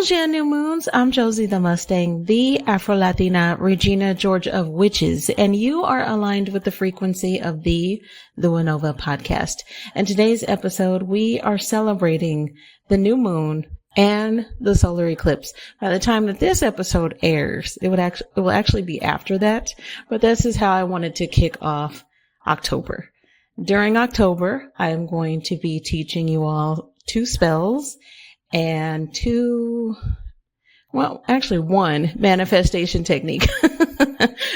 Bonjour, new moons. I'm Josie the Mustang, the Afro-Latina Regina George of Witches, and you are aligned with the frequency of the Luanova podcast. In today's episode, we are celebrating the new moon and the solar eclipse. By the time that this episode airs, it will actually be after that, but this is how I wanted to kick off October. During October, I am going to be teaching you all 2 spells and one manifestation technique.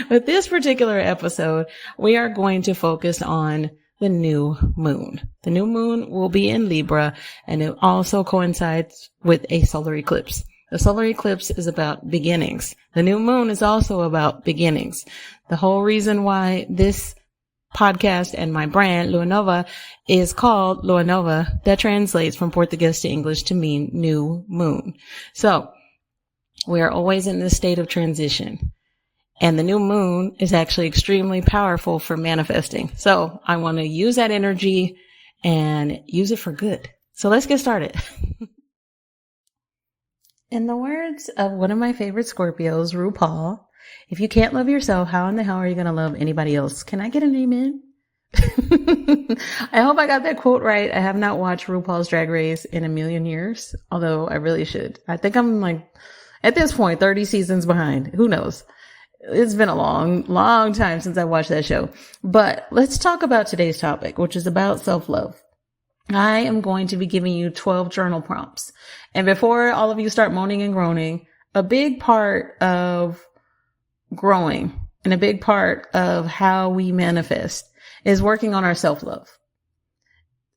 With this particular episode, we are going to focus on the new moon. The new moon will be in Libra, and it also coincides with a solar eclipse. The solar eclipse is about beginnings. The new moon is also about beginnings. The whole reason why this podcast and my brand, Luanova, is called Luanova. That translates from Portuguese to English to mean new moon. So we are always in this state of transition. And the new moon is actually extremely powerful for manifesting. So I want to use that energy and use it for good. So let's get started. In the words of one of my favorite Scorpios, RuPaul, if you can't love yourself, how in the hell are you going to love anybody else? Can I get an amen? I hope I got that quote right. I have not watched RuPaul's Drag Race in a million years, although I really should. I think I'm at this point, 30 seasons behind. Who knows? It's been a long time since I watched that show. But let's talk about today's topic, which is about self-love. I am going to be giving you 12 journal prompts. And before all of you start moaning and groaning, a big part of growing and a big part of how we manifest is working on our self-love.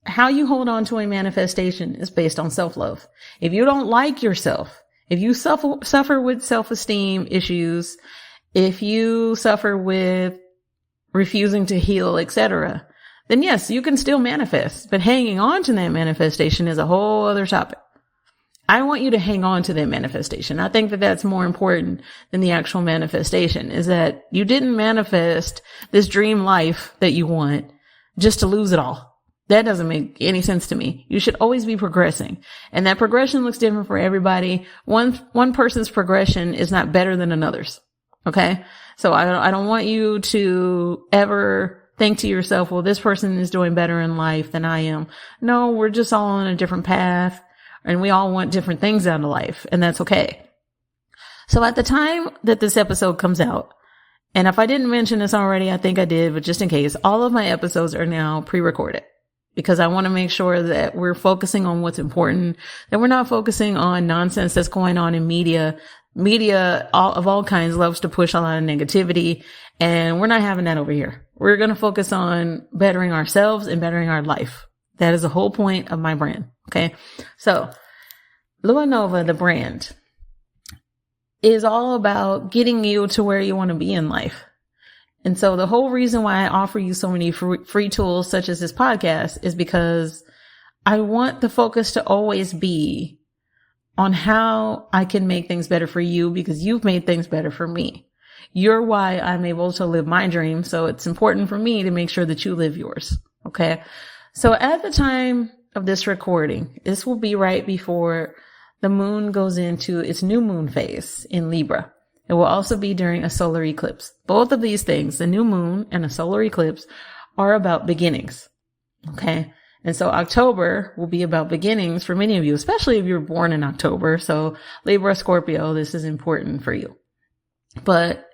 How you hold on to a manifestation is based on self-love. If you don't like yourself, if you suffer with self-esteem issues, if you suffer with refusing to heal, etc., then yes, you can still manifest, but hanging on to that manifestation is a whole other topic. I want you to hang on to that manifestation. I think that that's more important than the actual manifestation, is that you didn't manifest this dream life that you want just to lose it all. That doesn't make any sense to me. You should always be progressing. And that progression looks different for everybody. One person's progression is not better than another's. Okay. So I don't want you to ever think to yourself, well, this person is doing better in life than I am. No, we're just all on a different path. And we all want different things out of life, and that's okay. So at the time that this episode comes out, and if I didn't mention this already, I think I did, but just in case, all of my episodes are now pre-recorded because I want to make sure that we're focusing on what's important, that we're not focusing on nonsense that's going on in media. Media of all kinds loves to push a lot of negativity, and we're not having that over here. We're going to focus on bettering ourselves and bettering our life. That is the whole point of my brand. Okay. So Luanova, the brand, is all about getting you to where you want to be in life. And so the whole reason why I offer you so many free tools such as this podcast is because I want the focus to always be on how I can make things better for you, because you've made things better for me. You're why I'm able to live my dream. So it's important for me to make sure that you live yours. Okay. So at the time of this recording, this will be right before the moon goes into its new moon phase in Libra. It will also be during a solar eclipse. Both of these things, the new moon and a solar eclipse, are about beginnings. Okay. And so October will be about beginnings for many of you, especially if you're born in October. So Libra, Scorpio, this is important for you.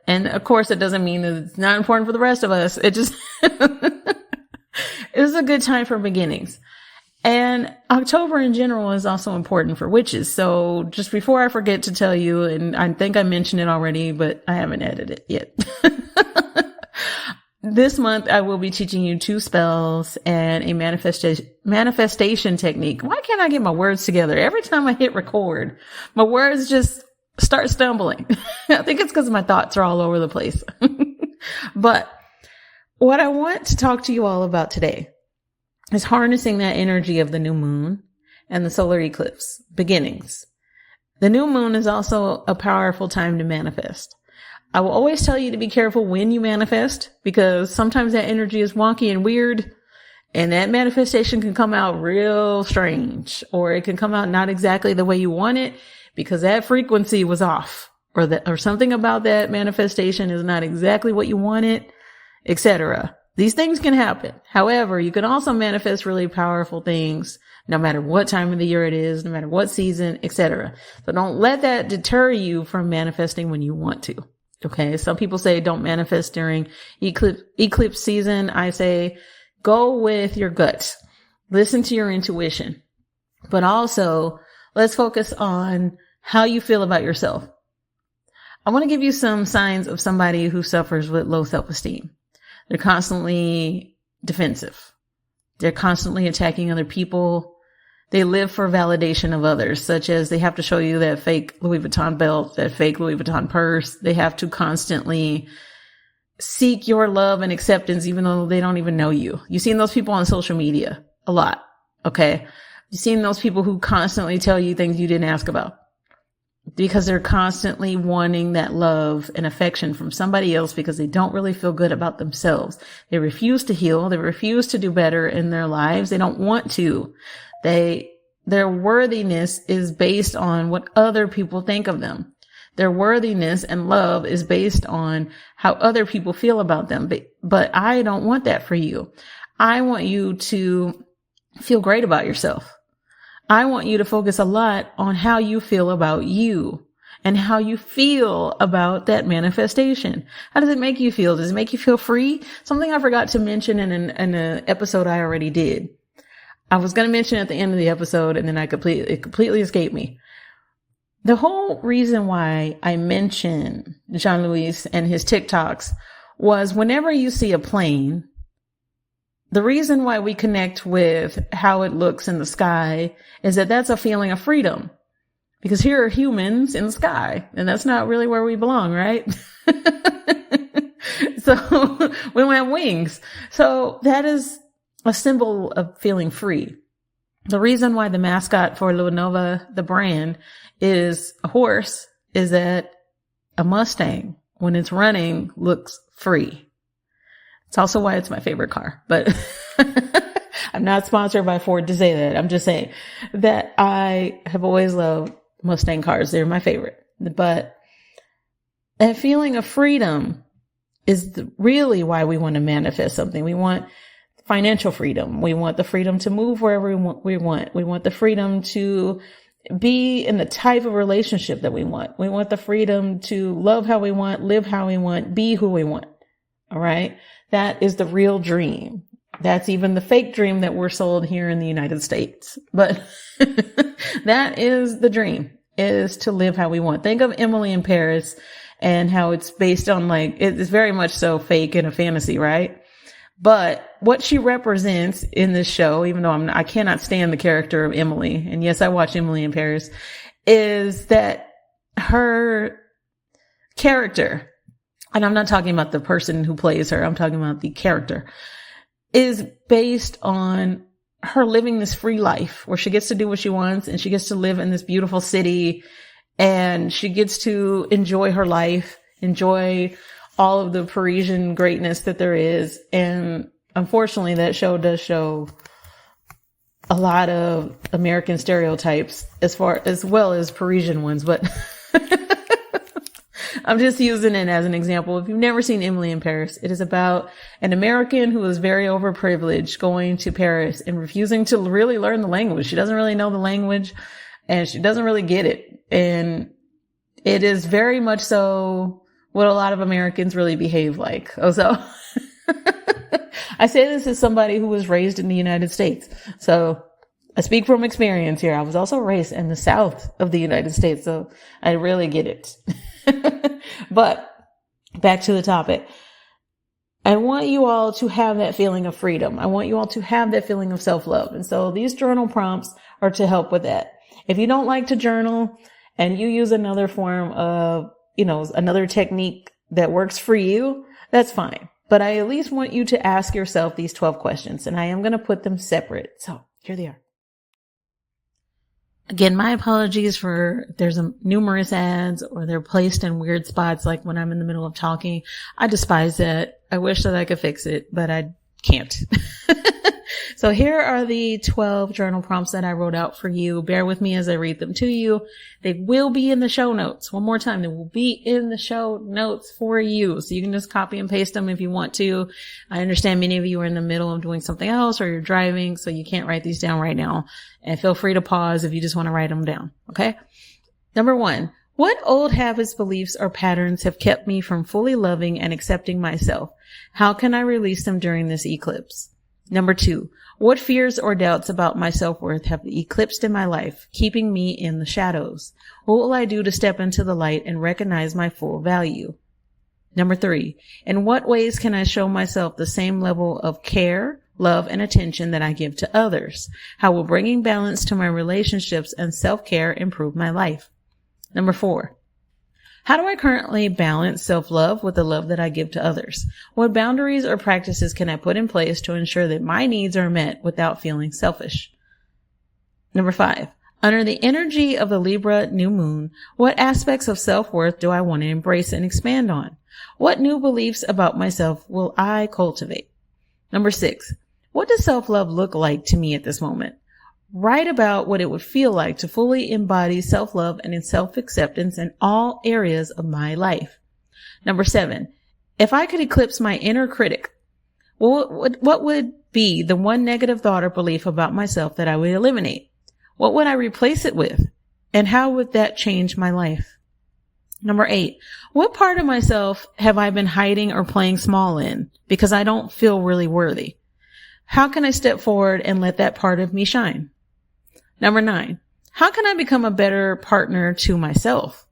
And of course, it doesn't mean that it's not important for the rest of us. It just, it's a good time for beginnings. And October in general is also important for witches. So just before I forget to tell you, and I think I mentioned it already, but I haven't edited it yet. This month, I will be teaching you 2 spells and a manifestation technique. Why can't I get my words together? Every time I hit record, my words just start stumbling. I think it's because my thoughts are all over the place. But what I want to talk to you all about today is harnessing that energy of the new moon and the solar eclipse, beginnings. The new moon is also a powerful time to manifest. I will always tell you to be careful when you manifest, because sometimes that energy is wonky and weird, and that manifestation can come out real strange, or it can come out not exactly the way you want it, because that frequency was off, or something about that manifestation is not exactly what you wanted, etc. These things can happen. However, you can also manifest really powerful things no matter what time of the year it is, no matter what season, etc. So don't let that deter you from manifesting when you want to. Okay. Some people say don't manifest during eclipse season. I say go with your gut. Listen to your intuition. But also, let's focus on how you feel about yourself. I want to give you some signs of somebody who suffers with low self-esteem. They're constantly defensive. They're constantly attacking other people. They live for validation of others, such as they have to show you that fake Louis Vuitton belt, that fake Louis Vuitton purse. They have to constantly seek your love and acceptance, even though they don't even know you. You've seen those people on social media a lot. Okay. You've seen those people who constantly tell you things you didn't ask about, because they're constantly wanting that love and affection from somebody else because they don't really feel good about themselves. They refuse to heal. They refuse to do better in their lives. They don't want to. Their worthiness is based on what other people think of them. Their worthiness and love is based on how other people feel about them. But I don't want that for you. I want you to feel great about yourself. I want you to focus a lot on how you feel about you and how you feel about that manifestation. How does it make you feel? Does it make you feel free? Something I forgot to mention in an episode I already did. I was going to mention at the end of the episode, and then it completely escaped me. The whole reason why I mentioned Jean-Louis and his TikToks was whenever you see a plane, the reason why we connect with how it looks in the sky is that that's a feeling of freedom, because here are humans in the sky, and that's not really where we belong, right? So we don't have wings. So that is a symbol of feeling free. The reason why the mascot for Luanova, the brand, is a horse is that a Mustang, when it's running, looks free. It's also why it's my favorite car, but I'm not sponsored by Ford to say that. I'm just saying that I have always loved Mustang cars. They're my favorite. But that feeling of freedom is really why we want to manifest something. We want financial freedom. We want the freedom to move wherever we want. We want the freedom to be in the type of relationship that we want. We want the freedom to love how we want, live how we want, be who we want. All right. That is the real dream. That's even the fake dream that we're sold here in the United States. But that is the dream, is to live how we want. Think of Emily in Paris and how it's based on, like, it's very much so fake and a fantasy, right? But what she represents in this show, even though I cannot stand the character of Emily, and yes, I watch Emily in Paris, is that her character, and I'm not talking about the person who plays her, I'm talking about the character, is based on her living this free life where she gets to do what she wants and she gets to live in this beautiful city and she gets to enjoy her life, enjoy all of the Parisian greatness that there is. And unfortunately, that show does show a lot of American stereotypes as well as Parisian ones, but I'm just using it as an example. If you've never seen Emily in Paris, it is about an American who is very overprivileged going to Paris and refusing to really learn the language. She doesn't really know the language and she doesn't really get it. And it is very much so what a lot of Americans really behave like. Oh, so I say this as somebody who was raised in the United States. So I speak from experience here. I was also raised in the South of the United States, so I really get it. But back to the topic. I want you all to have that feeling of freedom. I want you all to have that feeling of self-love. And so these journal prompts are to help with that. If you don't like to journal and you use another form of, another technique that works for you, that's fine. But I at least want you to ask yourself these 12 questions, and I am going to put them separate. So here they are. Again, my apologies for if there's numerous ads or they're placed in weird spots, like when I'm in the middle of talking. I despise that. I wish that I could fix it, but I can't. So here are the 12 journal prompts that I wrote out for you. Bear with me as I read them to you. They will be in the show notes. One more time, they will be in the show notes for you. So you can just copy and paste them if you want to. I understand many of you are in the middle of doing something else or you're driving, so you can't write these down right now. And feel free to pause if you just want to write them down. Okay. Number 1. What old habits, beliefs, or patterns have kept me from fully loving and accepting myself? How can I release them during this eclipse? Number 2, what fears or doubts about my self-worth have eclipsed in my life, keeping me in the shadows? What will I do to step into the light and recognize my full value? Number 3, in what ways can I show myself the same level of care, love, and attention that I give to others? How will bringing balance to my relationships and self-care improve my life? Number 4, how do I currently balance self-love with the love that I give to others? What boundaries or practices can I put in place to ensure that my needs are met without feeling selfish? Number 5, under the energy of the Libra new moon, what aspects of self-worth do I want to embrace and expand on? What new beliefs about myself will I cultivate? Number 6, what does self-love look like to me at this moment? Write about what it would feel like to fully embody self-love and self-acceptance in all areas of my life. Number 7, if I could eclipse my inner critic, what would be the one negative thought or belief about myself that I would eliminate? What would I replace it with? And how would that change my life? Number 8, what part of myself have I been hiding or playing small in because I don't feel really worthy? How can I step forward and let that part of me shine? Number 9, how can I become a better partner to myself?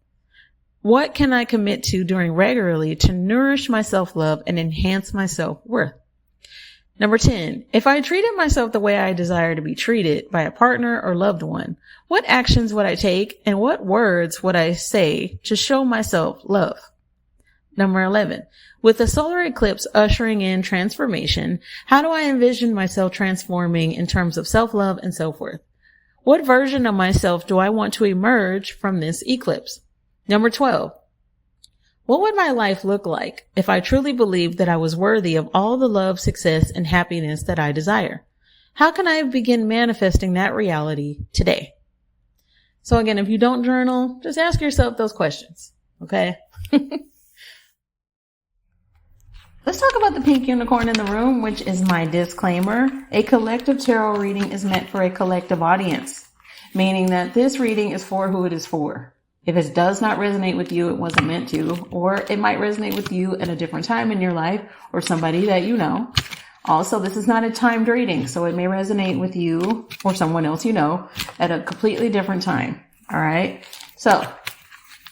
What can I commit to doing regularly to nourish my self-love and enhance my self-worth? Number 10, if I treated myself the way I desire to be treated by a partner or loved one, what actions would I take and what words would I say to show myself love? Number 11, with the solar eclipse ushering in transformation, how do I envision myself transforming in terms of self-love and self-worth? What version of myself do I want to emerge from this eclipse? Number 12, what would my life look like if I truly believed that I was worthy of all the love, success, and happiness that I desire? How can I begin manifesting that reality today? So again, if you don't journal, just ask yourself those questions, okay? Let's talk about the pink unicorn in the room, which is my disclaimer. A collective tarot reading is meant for a collective audience, meaning that this reading is for who it is for. If it does not resonate with you, it wasn't meant to, or it might resonate with you at a different time in your life or somebody that you know. Also, this is not a timed reading, so it may resonate with you or someone else you know at a completely different time. All right. So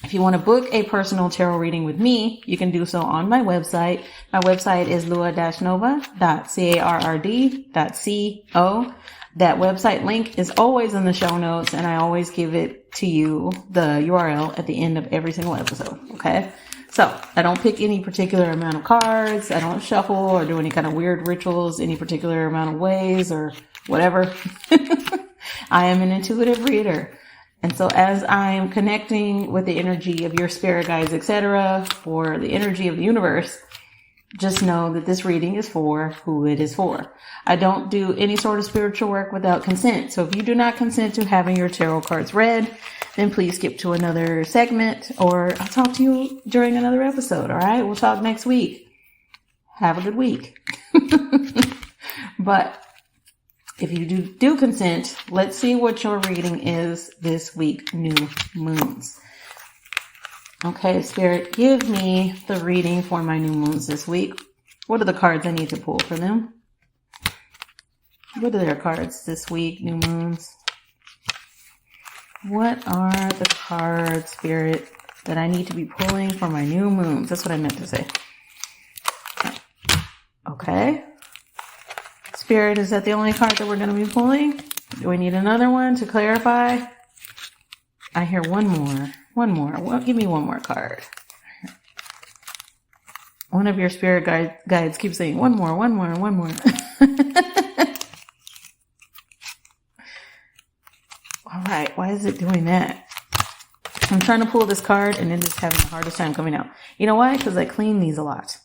if you want to book a personal tarot reading with me, you can do so on my website. My website is lua-nova.carrd.co. That website link is always in the show notes, and I always give it to you, the URL, at the end of every single episode. Okay. So I don't pick any particular amount of cards. I don't shuffle or do any kind of weird rituals, any particular amount of ways or whatever. I am an intuitive reader. And so as I am connecting with the energy of your spirit guides, etc., or the energy of the universe, just know that this reading is for who it is for. I don't do any sort of spiritual work without consent. So if you do not consent to having your tarot cards read, then please skip to another segment, or I'll talk to you during another episode. All right. We'll talk next week. Have a good week. But if you do consent, let's see what your reading is this week, new moons. Okay, Spirit, give me the reading for my new moons this week. What are the cards I need to pull for them? What are their cards this week, new moons? What are the cards, Spirit, that I need to be pulling for my new moons? That's what I meant to say. Okay. Spirit, is that the only card that we're going to be pulling? Do we need another one to clarify? I hear one more. One more. Well, give me one more card. One of your spirit guides keeps saying, one more, one more, one more. All right. Why is it doing that? I'm trying to pull this card and it is having the hardest time coming out. You know why? Because I clean these a lot.